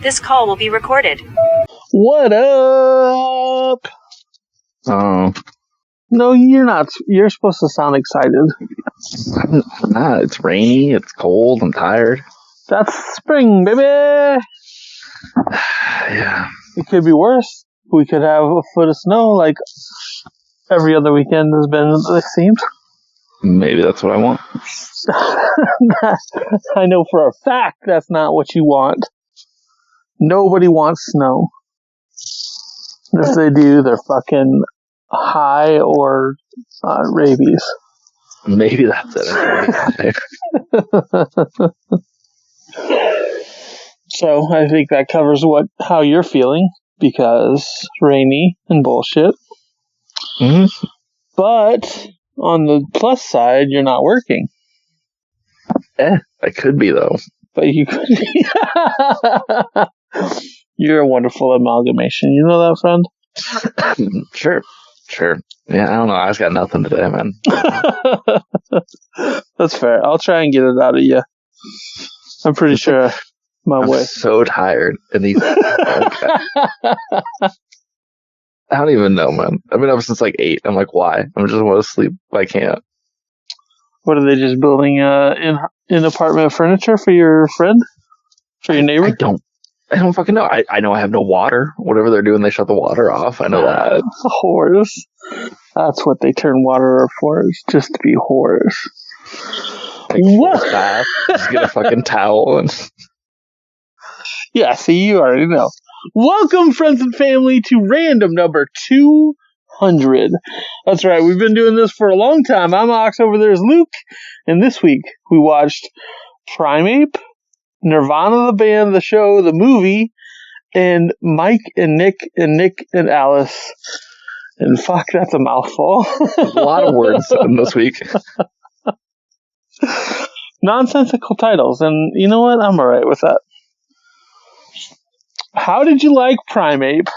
This call will be recorded. What up? Oh. No, you're not. You're supposed to sound excited. I'm not. It's rainy. It's cold. I'm tired. That's spring, baby. Yeah. It could be worse. We could have a foot of snow like every other weekend has been, it seems. Maybe that's what I want. I know for a fact that's not what you want. Nobody wants snow. If they do, they're fucking high or rabies. Maybe that's it. So I think that covers how you're feeling, because rainy and bullshit. Mm-hmm. But on the plus side, you're not working. I could be though. But you could. You're a wonderful amalgamation. You know that, friend? Sure. Yeah, I don't know. I just got nothing today, man. That's fair. I'll try and get it out of you. I'm pretty sure I'm so tired. And these. I don't even know, man. I've been up since like 8. I'm like, why? I'm just want to sleep. I can't. What are they just building in apartment furniture for your friend? For your neighbor? I don't fucking know. I know I have no water. Whatever they're doing, they shut the water off. I know that. Whores. That's what they turn water for, is just to be whores. Like bath, just get a fucking towel and. Yeah, see, you already know. Welcome, friends and family, to RandM number 200. That's right, we've been doing this for a long time. I'm Ox, over there is Luke, and this week we watched Primate, Nirvana, the band, the show, the movie, and Mike and Nick and Alice. And fuck, that's a mouthful. A lot of words in this week. Nonsensical titles, and you know what? I'm alright with that. How did you like Primate?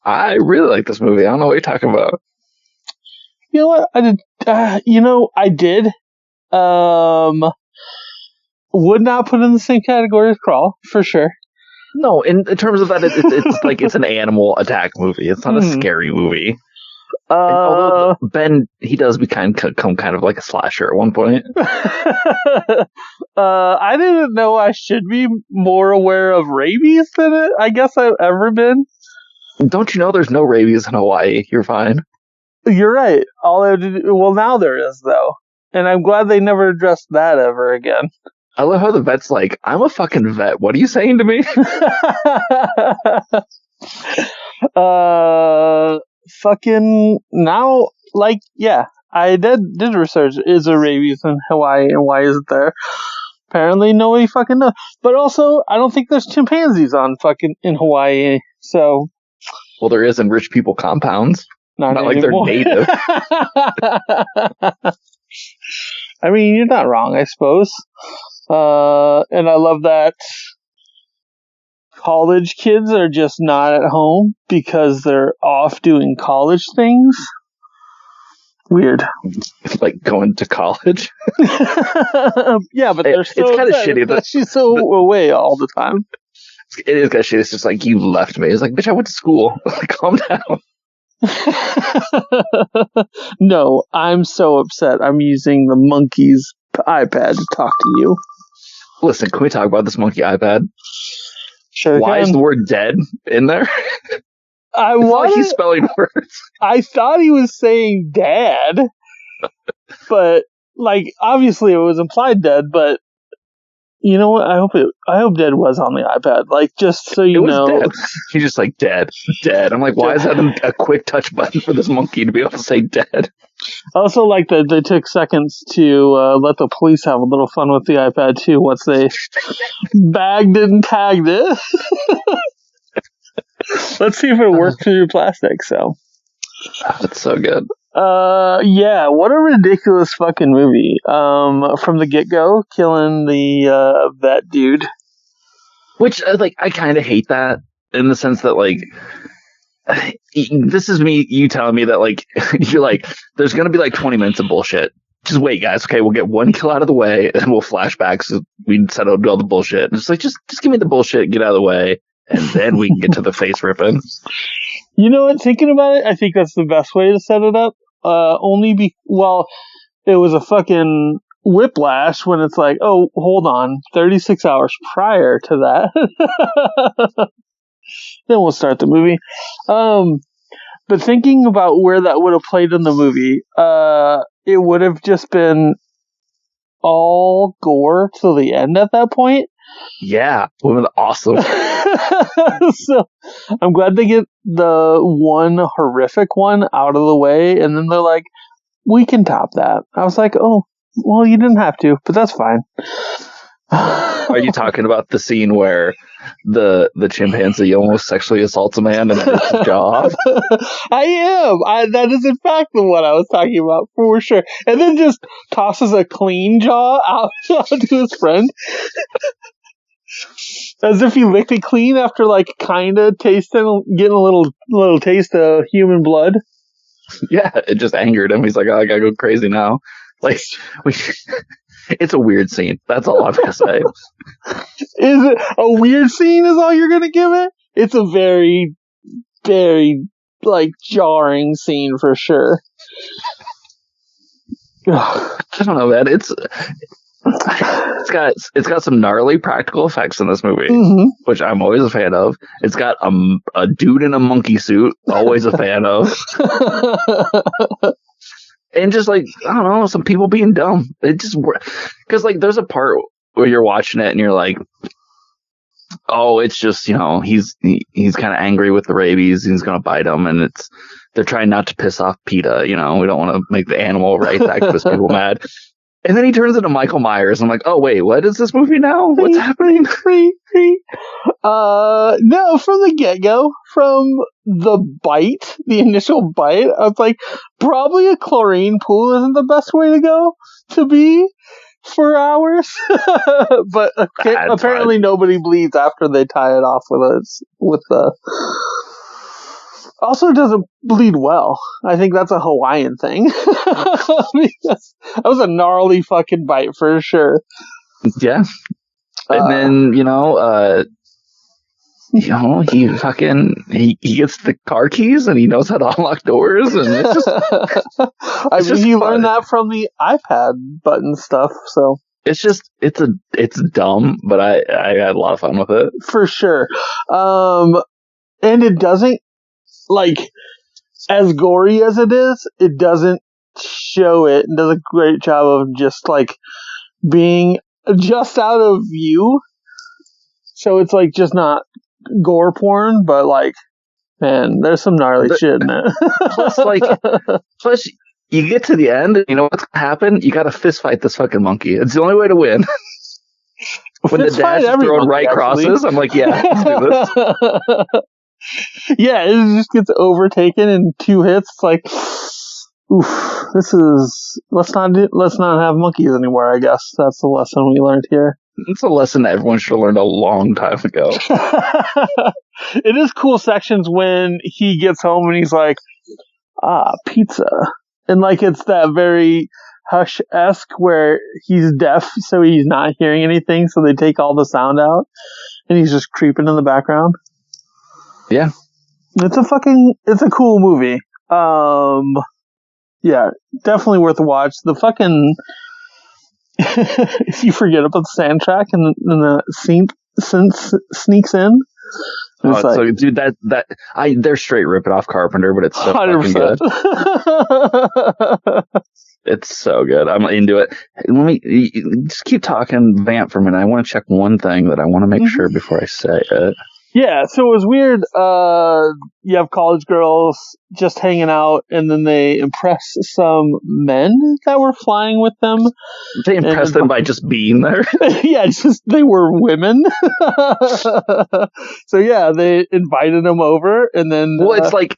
I really like this movie. I don't know what you're talking about. You know what? I did. I did. Would not put in the same category as Crawl, for sure. No, in terms of that, it's like it's an animal attack movie. It's not a scary movie. Although Ben, he does become kind of like a slasher at one point. I didn't know I should be more aware of rabies than I guess I've ever been. Don't you know there's no rabies in Hawaii? You're fine. You're right. Well, now there is, though. And I'm glad they never addressed that ever again. I love how the vet's like, I'm a fucking vet. What are you saying to me? Fucking now, like, yeah, I did research. Is there rabies in Hawaii, and why is it there? Apparently nobody fucking knows. But also, I don't think there's chimpanzees in Hawaii, so. Well, there is in rich people compounds. Not like they're native. I mean, you're not wrong, I suppose. And I love that college kids are just not at home because they're off doing college things. Weird. Like going to college? Yeah, but they're so it's kind of shitty that she's so away all the time. It is kind of shitty. It's just like, you left me. It's like, bitch, I went to school. Calm down. No, I'm so upset. I'm using the monkey's iPad to talk to you. Listen, can we talk about this monkey iPad? Sure. Why is the word dead in there? Like he's spelling words. I thought he was saying dad, but like obviously it was implied dead. But you know what? I hope dead was on the iPad. Like, just so you know, dead. He's just like dead. I'm like, why is that a quick touch button for this monkey to be able to say dead? I also like that they took seconds to let the police have a little fun with the iPad too once they bagged it and tagged it. Let's see if it works through your plastic. So that's so good. Yeah, what a ridiculous fucking movie. From the get-go, killing the vet dude. Which, I kind of hate that, in the sense that, like, this is you telling me that, like, you're like, there's gonna be, like, 20 minutes of bullshit, just wait, guys. Okay, we'll get one kill out of the way, and we'll flashback so we settle all the bullshit. And it's like, just give me the bullshit, get out of the way, and then we can get to the face ripping. You know what? Thinking about it, I think that's the best way to set it up. It was a fucking whiplash when it's like, oh, hold on, 36 hours prior to that. Then we'll start the movie. But thinking about where that would have played in the movie, it would have just been all gore till the end at that point. Yeah, would have been awesome. So I'm glad they get the one horrific one out of the way, and then they're like, we can top that. I was like, oh, well, you didn't have to, but that's fine. Are you talking about the scene where the chimpanzee almost sexually assaults a man and rips his jaw off? I am. That is in fact the one I was talking about for sure. And then just tosses a clean jaw out to his friend. As if he licked it clean after like kinda getting a little taste of human blood. Yeah, it just angered him. He's like, oh, I gotta go crazy now. Like, it's a weird scene. That's all I'm gonna say. Is it a weird scene? Is all you're gonna give it? It's a very, very like jarring scene for sure. I don't know, man. It's got some gnarly practical effects in this movie, which I'm always a fan of. It's got a dude in a monkey suit, always a fan of. And just like, I don't know, some people being dumb. It just, because like there's a part where you're watching it and you're like, oh, it's just, you know, he's kind of angry with the rabies. He's going to bite him. And they're trying not to piss off PETA. You know, we don't want to make the animal rights activist people mad. And then he turns into Michael Myers. I'm like, oh, wait, what is this movie now? What's happening? No, from the get-go, from the initial bite, I was like, probably a chlorine pool isn't the best way to go to be for hours. But apparently nobody bleeds after they tie it off with the... Also, it doesn't bleed well. I think that's a Hawaiian thing. That was a gnarly fucking bite for sure. Yeah. And then, he gets the car keys and he knows how to unlock doors, and it's just he learned that from the iPad button stuff, so it's dumb, but I had a lot of fun with it. For sure. And it doesn't, like, as gory as it is, it doesn't show it, and does a great job of just like being just out of view. So it's like just not gore porn, but like, man, there's some gnarly shit in it. Plus, you get to the end, and you know what's gonna happen? You gotta fist fight this fucking monkey. It's the only way to win. When the dash is thrown right crosses, I'm like, yeah, let's do this. Yeah, it just gets overtaken in 2 hits. It's like, oof, let's not have monkeys anymore, I guess. That's the lesson we learned here. It's a lesson that everyone should have learned a long time ago. It is cool sections when he gets home and he's like, pizza. And like, it's that very Hush-esque where he's deaf, so he's not hearing anything, so they take all the sound out, and he's just creeping in the background. Yeah. It's a cool movie. Yeah, definitely worth a watch. The fucking, if you forget about the soundtrack and the scene sneaks in. Oh, like, so dude, they're straight ripping off Carpenter, but it's so 100%. Fucking good. It's so good. I'm into it. Let me just keep talking, Vamp, for a minute. I want to check one thing that I want to make sure before I say it. Yeah, so it was weird. You have college girls just hanging out, and then they impress some men that were flying with them. They impressed them by just being there? Yeah, they were women. So yeah, they invited them over, and then... Well, it's like,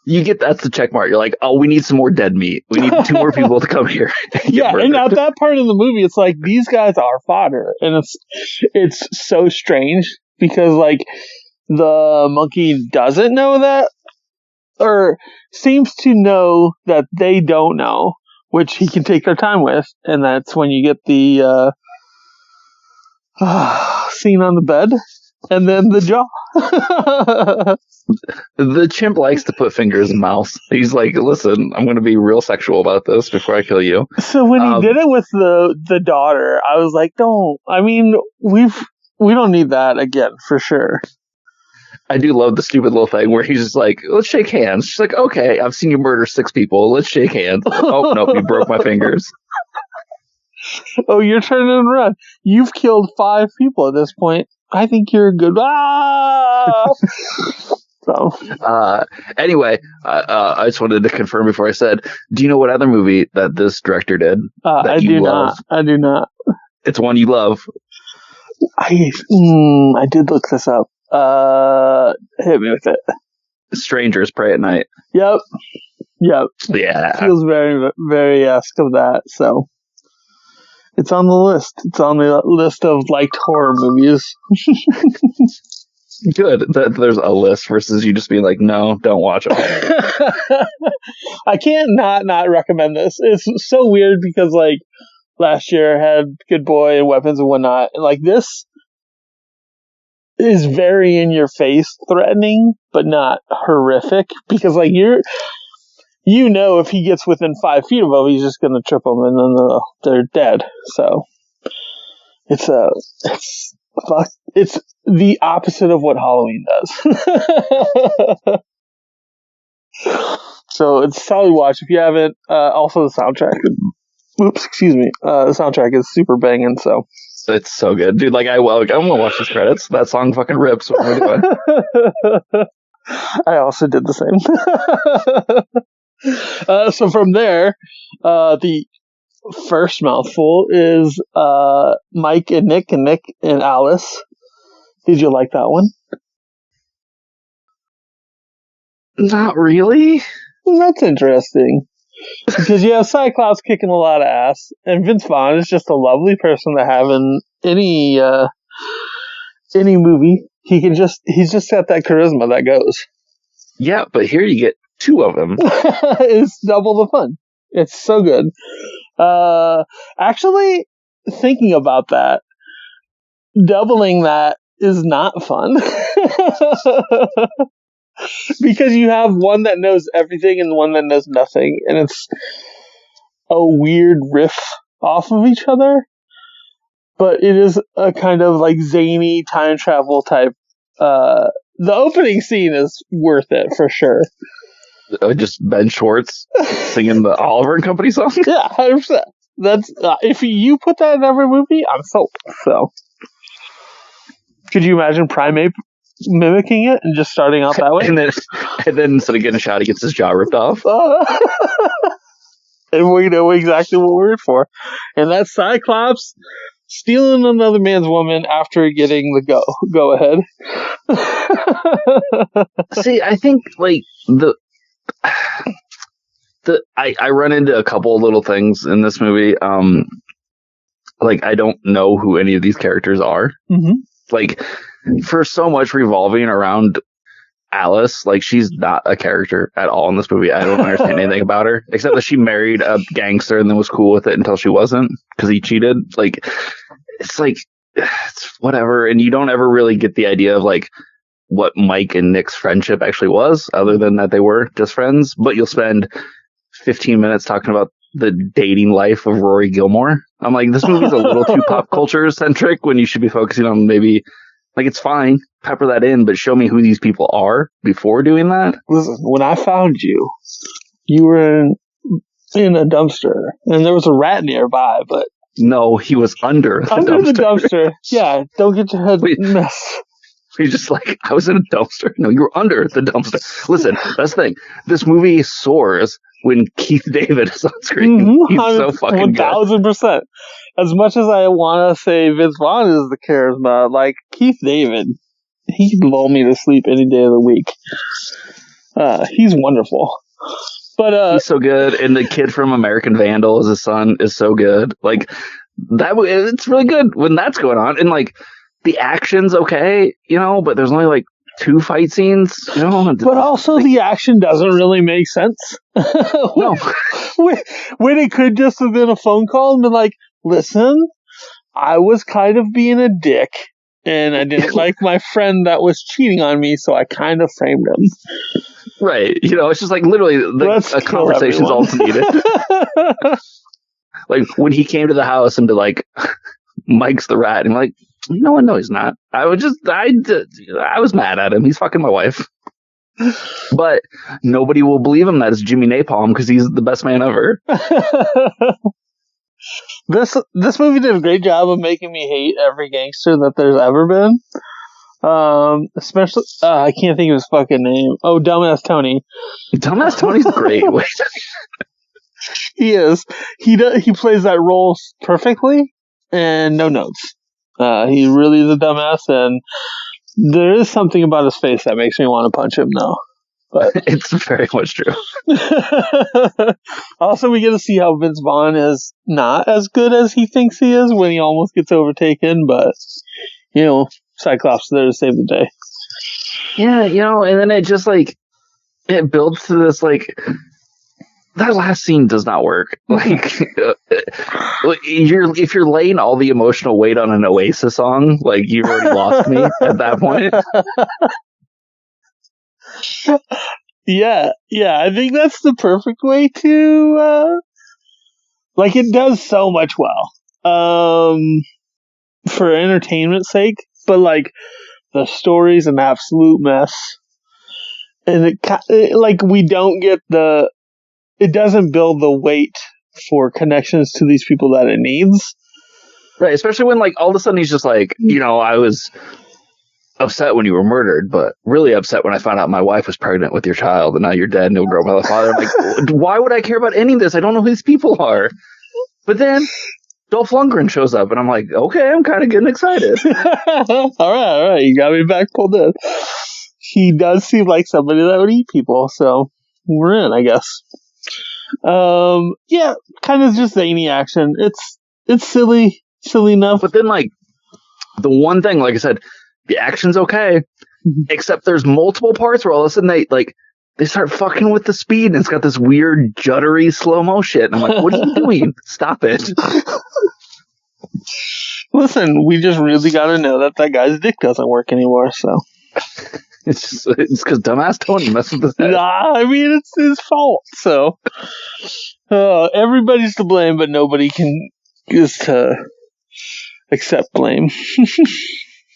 that's the check mark. You're like, oh, we need some more dead meat. We need 2 more people to come here. Yeah, and at that part of the movie, it's like, these guys are fodder. And it's so strange, because like, the monkey doesn't know that, or seems to know that they don't know, which he can take their time with, and that's when you get the scene on the bed, and then the jaw. The chimp likes to put fingers in mouths. He's like, listen, I'm going to be real sexual about this before I kill you. So when he did it with the daughter, I was like, don't. I mean, we don't need that again, for sure. I do love the stupid little thing where he's just like, let's shake hands. She's like, okay, I've seen you murder 6 people. Let's shake hands. Oh, nope, you broke my fingers. Oh, you're turning around. You've killed 5 people at this point. I think you're good. So. Anyway, I just wanted to confirm before I said, do you know what other movie that this director did? I do not. I do not. It's one you love. I did look this up. Hit me with it. Strangers Pray at Night. Yep. Yeah. Feels very, very esque of that. So it's on the list. It's on the list of liked horror movies. Good that there's a list versus you just being like, no, don't watch it. I can't not recommend this. It's so weird because like last year had Good Boy and Weapons and whatnot, and like this is very in your face threatening, but not horrific, because like if he gets within 5 feet of them, he's just gonna trip them and then they're dead. So it's the opposite of what Halloween does. So it's a solid watch if you haven't. Also the soundtrack. Oops, excuse me. The soundtrack is super banging. So it's so good, dude. Like I'm gonna watch these credits. That song fucking rips. What am I doing? I also did the same. So from there, the first mouthful is Mike and Nick and Alice. Did you like that one? Not really. That's interesting. Because you have Cyclops kicking a lot of ass, and Vince Vaughn is just a lovely person to have in any movie. He's just got that charisma that goes. Yeah, but here you get 2 of them. It's double the fun. It's so good. Actually, thinking about that, doubling that is not fun. Because you have one that knows everything and one that knows nothing, and it's a weird riff off of each other, but it is a kind of like zany time travel type. The opening scene is worth it for sure. Just Ben Schwartz singing the Oliver and Company song. Yeah, 100%. That's if you put that in every movie, I'm sold. So, could you imagine Primate mimicking it and just starting out that way? and then instead of getting a shot, he gets his jaw ripped off. And we know exactly what we're in for. And that's Cyclops stealing another man's woman after getting the go ahead. See, I think like I run into a couple of little things in this movie. Like I don't know who any of these characters are. Mm-hmm. Like for so much revolving around Alice, like she's not a character at all in this movie. I don't understand anything about her except that she married a gangster and then was cool with it until she wasn't because he cheated. Like it's whatever, and you don't ever really get the idea of like what Mike and Nick's friendship actually was, other than that they were just friends. But you'll spend 15 minutes talking about the dating life of Rory Gilmore. I'm like, this movie's a little too pop culture centric when you should be focusing on maybe, like, it's fine, pepper that in, but show me who these people are before doing that. Listen, when I found you, you were in a dumpster, and there was a rat nearby, but... No, he was under the dumpster. Yeah, don't get your head messed. You're just like, I was in a dumpster. No, you were under the dumpster. Listen, that's the thing. This movie soars when Keith David is on screen. Mm-hmm. He's so fucking 1,000%. As much as I want to say Vince Vaughn is the charisma, like Keith David, he can lull me to sleep any day of the week. He's wonderful. But he's so good, and the kid from American Vandal as his son is so good. Like that, it's really good when that's going on, and like the action's okay, you know, but there's only like 2 fight scenes, you know. But also the action doesn't really make sense. No. when it could just have been a phone call and been like, listen, I was kind of being a dick and I didn't like my friend that was cheating on me, so I kind of framed him. Right. You know, it's just like literally a conversation's all it's needed. Like when he came to the house and be like, Mike's the rat, and I'm like, no one knows he's not. I was mad at him. He's fucking my wife. But nobody will believe him that it's Jimmy Napalm because he's the best man ever. This movie did a great job of making me hate every gangster that there's ever been. Especially, I can't think of his fucking name. Oh, Dumbass Tony. Dumbass Tony's great. He is. He plays that role perfectly, and no notes. He really is a dumbass, and there is something about his face that makes me want to punch him now. But it's very much true. Also, we get to see how Vince Vaughn is not as good as he thinks he is when he almost gets overtaken, but, you know, Cyclops is there to save the day. Yeah, you know, and then it just, like, it builds to this, like, that last scene does not work. Like, if you're laying all the emotional weight on an Oasis song, like, you've already lost me at that point. Yeah, I think that's the perfect way to, like, it does so much well, for entertainment's sake, but, like, the story's an absolute mess, and like, we don't get it doesn't build the weight for connections to these people that it needs. Right, especially when, like, all of a sudden he's just like, you know, I was upset when you were murdered, but really upset when I found out my wife was pregnant with your child, and now you're dead and you'll grow up with a father. I'm like, why would I care about any of this? I don't know who these people are. But then Dolph Lundgren shows up, and I'm like, okay, I'm kind of getting excited. All right, you got me back pulled in. He does seem like somebody that would eat people, so we're in, I guess. Yeah, kind of just zany action. It's silly enough. But then, like, the one thing, like I said, the action's okay, except there's multiple parts where all of a sudden they start fucking with the speed, and it's got this weird juddery slow-mo shit. And I'm like, what are you doing? Stop it. Listen, we just really got to know that guy's dick doesn't work anymore, so. It's because dumbass Tony messed with his head. Nah, I mean, it's his fault, so. Everybody's to blame, but nobody is to accept blame.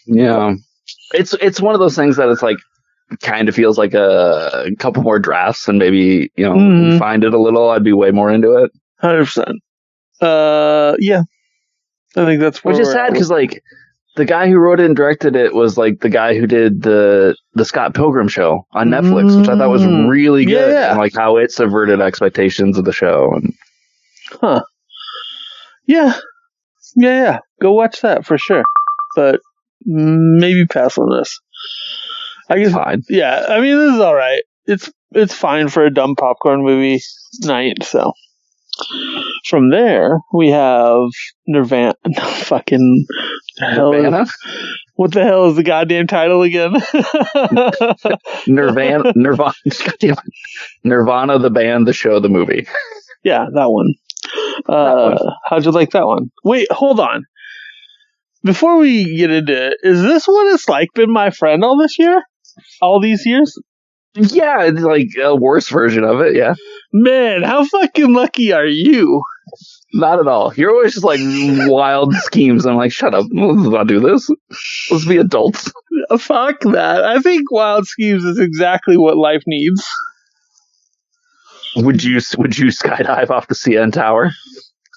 Yeah. It's one of those things that it's like, kind of feels like a couple more drafts and maybe, you know, find it a little, I'd be way more into it. 100%. Yeah. I think that's which is sad because, like, the guy who wrote it and directed it was, like, the guy who did the Scott Pilgrim show on Netflix, which I thought was really good. Yeah. And, like, how it subverted expectations of the show. And Yeah. Go watch that for sure. But maybe pass on this. I guess fine. Yeah, I mean, this is all right. It's fine for a dumb popcorn movie night. So from there we have Nirvana. Fucking Nirvana. What the hell is the goddamn title again? Nirvana. Goddamn. Nirvana, the band, the show, the movie. Yeah, that one. How'd you like that one? Wait, hold on. Before we get into it, is this what it's like been my friend all this year? All these years? Yeah, it's like a worse version of it, yeah. Man, how fucking lucky are you? Not at all. You're always just like wild schemes. I'm like, shut up. Let's not do this. Let's be adults. Fuck that. I think wild schemes is exactly what life needs. Would you skydive off the CN Tower?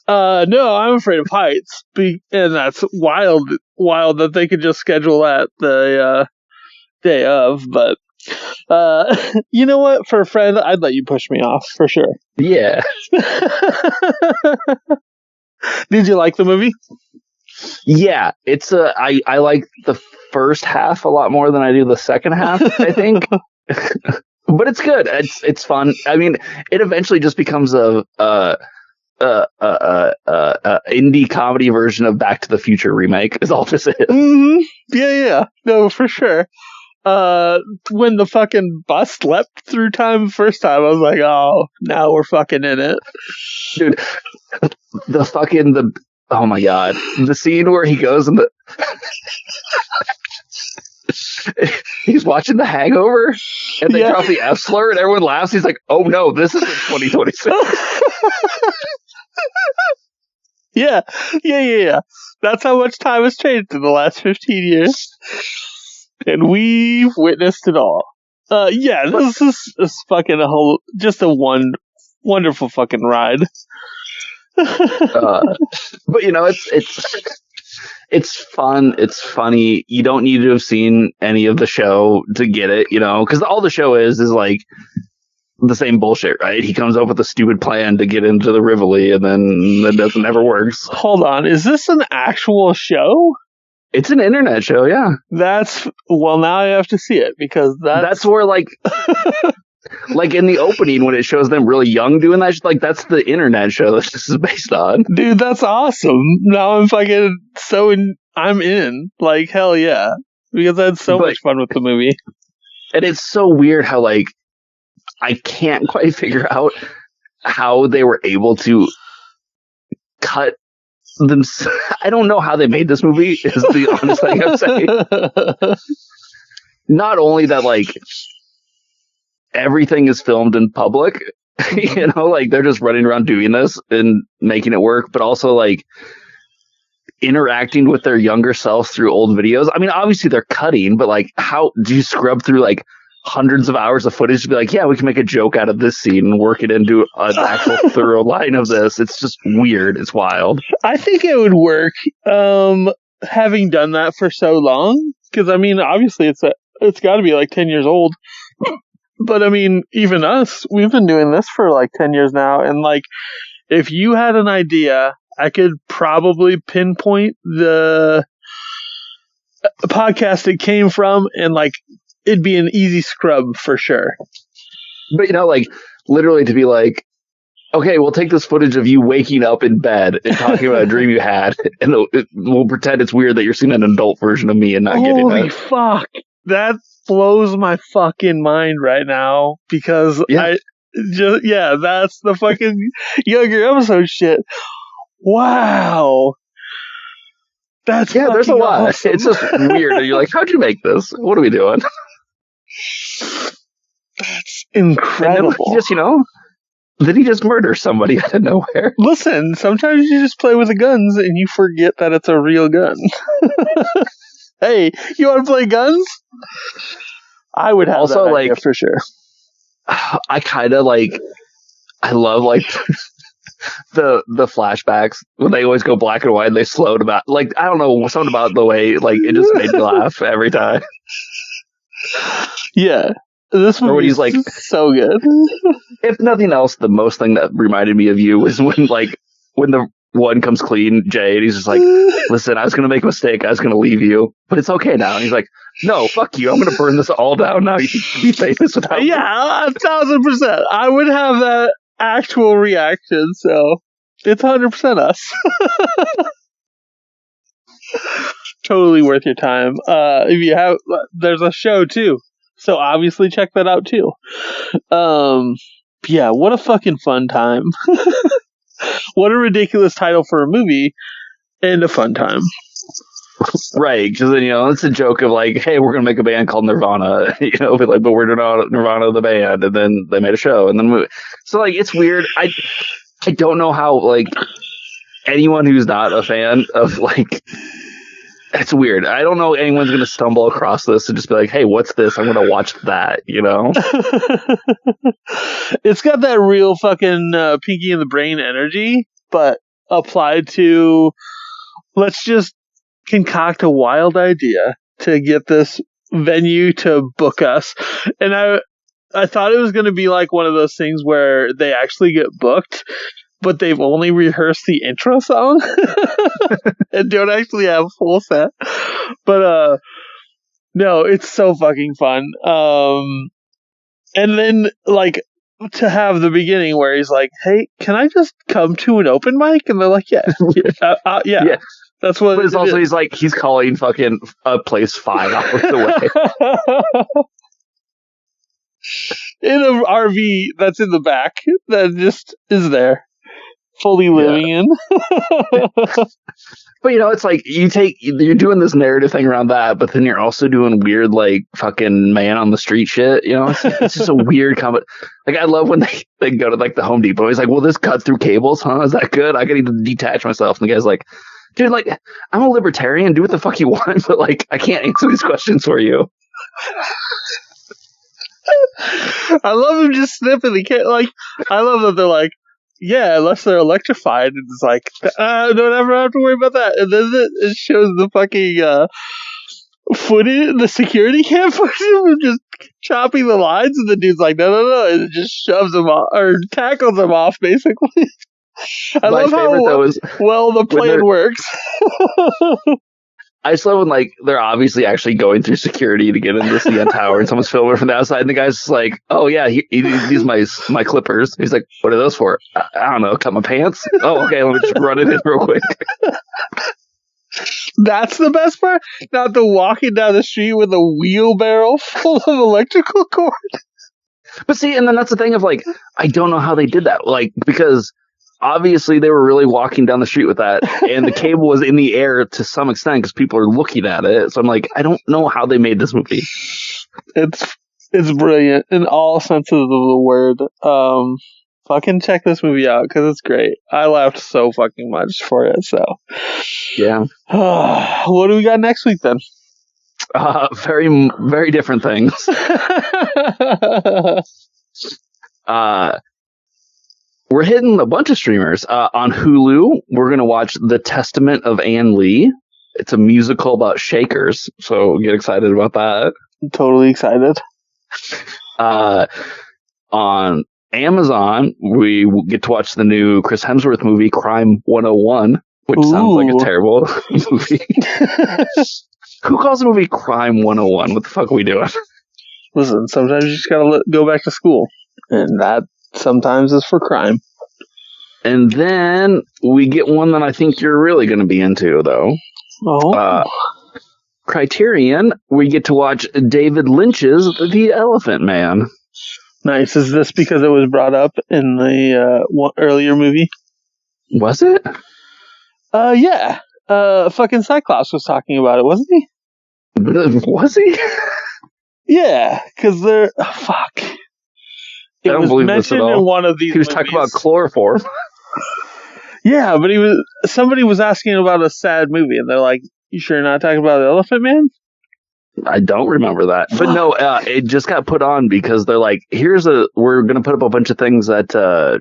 No, I'm afraid of heights. And that's wild that they could just schedule that the day of. But you know what? For a friend, I'd let you push me off for sure. Yeah. Did you like the movie? Yeah, it's I like the first half a lot more than I do the second half, I think. But it's good. It's fun. I mean, it eventually just becomes a indie comedy version of Back to the Future remake is all this is. Mm-hmm. Yeah. No, for sure. when the fucking bus leapt through time the first time, I was like, oh, now we're fucking in it. Dude, oh my god. The scene where he goes in the he's watching The Hangover and they drop the F slur and everyone laughs. He's like, oh no, this is in 2026. Yeah. That's how much time has changed in the last 15 years. And we've witnessed it all. This is fucking just a wonderful fucking ride. But you know, it's fun. It's funny. You don't need to have seen any of the show to get it, you know, because all the show is like the same bullshit, right? He comes up with a stupid plan to get into the Rivoli, and then that doesn't ever works. Hold on, is this an actual show? It's an internet show, yeah. Now I have to see it because that's where like like in the opening when it shows them really young doing that, like that's the internet show that this is based on. Dude, that's awesome. Now I'm fucking I'm in. Like hell yeah, because I had so much fun with the movie. And it's so weird how like I can't quite figure out how they were able to cut them. I don't know how they made this movie, is the honest thing I'm saying. Not only that, like, everything is filmed in public, you know, like they're just running around doing this and making it work, but also like interacting with their younger selves through old videos. I mean, obviously they're cutting, but like, how do you scrub through like hundreds of hours of footage to be like, yeah, we can make a joke out of this scene and work it into an actual thorough line of this? It's just weird. It's wild. I think it would work, having done that for so long, because I mean, obviously it's got to be like 10 years old. But I mean, even us, we've been doing this for like 10 years now, and like, if you had an idea, I could probably pinpoint the podcast it came from, and like, it'd be an easy scrub for sure. But you know, like, literally to be like, okay, we'll take this footage of you waking up in bed and talking about a dream you had, and we'll pretend it's weird that you're seeing an adult version of me and not getting it. Holy fuck. That blows my fucking mind right now, because that's the fucking younger episode shit. Wow. That's there's a lot. Awesome. It's just weird. And you're like, how'd you make this? What are we doing? That's incredible. Then he just murders somebody out of nowhere. Listen, sometimes you just play with the guns and you forget that it's a real gun. Hey, you want to play guns? I would have also that idea for sure. I kind of I love the flashbacks when they always go black and white and they slowed about, like, I don't know, something about the way, like, it just made me laugh every time. Yeah, this movie is like so good. If nothing else, the most thing that reminded me of you was when the one comes clean, Jay, and he's just like, listen, I was going to make a mistake. I was going to leave you, but it's okay now. And he's like, no, fuck you. I'm going to burn this all down now. You can be famous without me. Yeah, 1,000%. I would have that actual reaction, so it's 100% us. Totally worth your time. If you have, there's a show too, so obviously check that out too. Yeah, what a fucking fun time. What a ridiculous title for a movie, and a fun time. Right, because then, it's a joke of like, hey, we're gonna make a band called Nirvana, but we're not Nirvana the band, and then they made a show, and then so like, it's weird. I don't know how, like, anyone who's not a fan of, like, it's weird. I don't know anyone's gonna stumble across this and just be like, hey, what's this? I'm gonna watch that. It's got that real fucking Pinky in the Brain energy, but applied to, let's just concoct a wild idea to get this venue to book us. And I thought it was going to be like one of those things where they actually get booked, but they've only rehearsed the intro song and don't actually have a full set. But no, it's so fucking fun. And then, like, to have the beginning where he's like, hey, can I just come to an open mic? And they're like, yeah. Yeah. That's what. But it's also he's calling fucking a place 5 hours away in an RV that's in the back that just is there, fully living in. But it's like you're doing this narrative thing around that, but then you're also doing weird like fucking man on the street shit. It's just a weird comment. Like I love when they go to like the Home Depot. He's like, "Will this cut through cables? Huh? Is that good? I gotta need to detach myself." And the guy's like, "Dude, like I'm a libertarian. Do what the fuck you want, but like I can't answer these questions for you." I love him just sniffing. I love that they're like, yeah, unless they're electrified. It's like, don't ever have to worry about that. And then it shows the fucking footage, the security cam footage of just chopping the lines, and the dude's like, no, and it just shoves him off, or tackles him off, basically. I love how well the plan works. I just love when like they're obviously actually going through security to get into the CN tower, and someone's filming from the outside, and the guy's just like, "Oh yeah, these my clippers." He's like, "What are those for?" I don't know. Cut my pants. Oh, okay. Let me just run it in real quick. That's the best part. Not the walking down the street with a wheelbarrow full of electrical cord. But see, and then that's the thing of like, I don't know how they did that. Like because obviously they were really walking down the street with that, and the cable was in the air to some extent because people are looking at it. So I'm like, I don't know how they made this movie. It's brilliant in all senses of the word. Fucking check this movie out because it's great. I laughed so fucking much for it. So yeah. What do we got next week then? Very, very different things. We're hitting a bunch of streamers. On Hulu, we're going to watch The Testament of Ann Lee. It's a musical about Shakers, so get excited about that. I'm totally excited. On Amazon, we get to watch the new Chris Hemsworth movie, Crime 101, which sounds like a terrible movie. Who calls the movie Crime 101? What the fuck are we doing? Listen, sometimes you just gotta go back to school, and that sometimes is for crime. And then we get one that I think you're really going to be into, though. Oh. Criterion, we get to watch David Lynch's The Elephant Man. Nice. Is this because it was brought up in the earlier movie? Was it? Yeah. Fucking Cyclops was talking about it, wasn't he? Was he? Yeah, because they're... fuck. I don't believe this at all. In one of these he was talking about chloroform. Yeah, but somebody was asking about a sad movie, and they're like, "You sure you're not talking about The Elephant Man?" I don't remember that, but no, it just got put on because they're like, we're gonna put up a bunch of things that are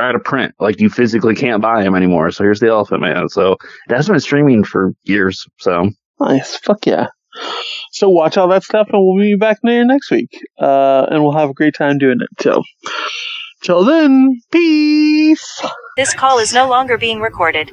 out of print, like you physically can't buy them anymore. So here's The Elephant Man. So it has been streaming for years. So nice, fuck yeah. So watch all that stuff, and we'll be back there next week. And we'll have a great time doing it. So, till then, peace! This call is no longer being recorded.